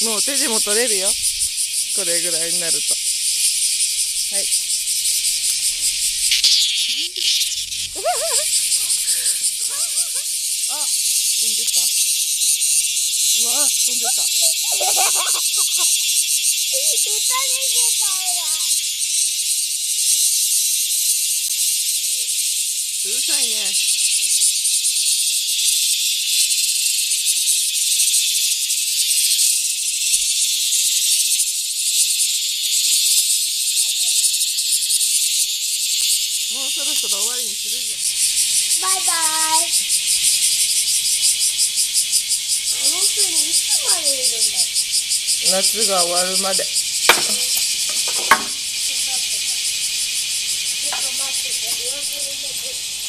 もう手でも取れるよ。これぐらいになると。はい。あ、飛んでった。うわ、飛んでった。うるさいね。もうそろそろ終わりにするじゃん。バイバイ。あの人にいつまでいるんだよ。夏が終わるまで。ちょっと待ってて、様子見てくる。